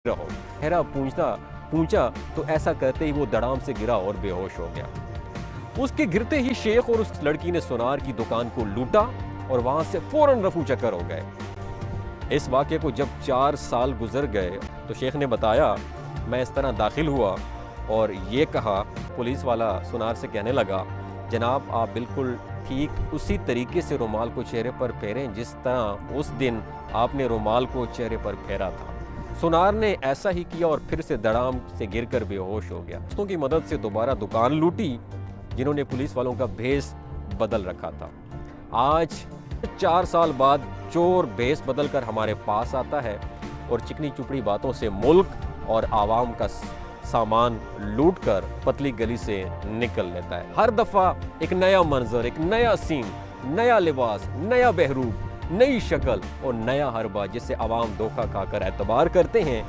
रहो। चेहरा पूंछा तो ऐसा कहते ही वो धड़ाम से गिरा और बेहोश हो गया। उसके गिरते ही शेख और उस लड़की ने सुनार की दुकान को लूटा और वहां से फौरन रफू चक्कर हो गए। इस वाक़े को जब 4 साल गुजर गए तो शेख ने बताया, मैं इस तरह दाखिल हुआ और ये कहा, पुलिस वाला सुनार से कहने लगा, जनाब आप बिल्कुल ठीक उसी तरीके से रुमाल को चेहरे पर फेरें जिस तरह उस दिन आपने रुमाल को चेहरे पर फेरा था। सुनार ने ऐसा ही किया और फिर से धड़ाम से गिरकर बेहोश हो गया। दोस्तों की मदद से दोबारा दुकान लूटी जिन्होंने पुलिस वालों का भेस बदल रखा था। आज 4 साल बाद चोर भेस बदलकर हमारे पास आता है और चिकनी चुपड़ी बातों से मुल्क और आवाम का सामान लूटकर पतली गली से निकल लेता है। हर दफा एक नया मंजर, एक नया सीन, नया लिबास, नया बहरूप, नई शक्ल और नया हरबा जिससे आवाम धोखा खाकर एतबार करते हैं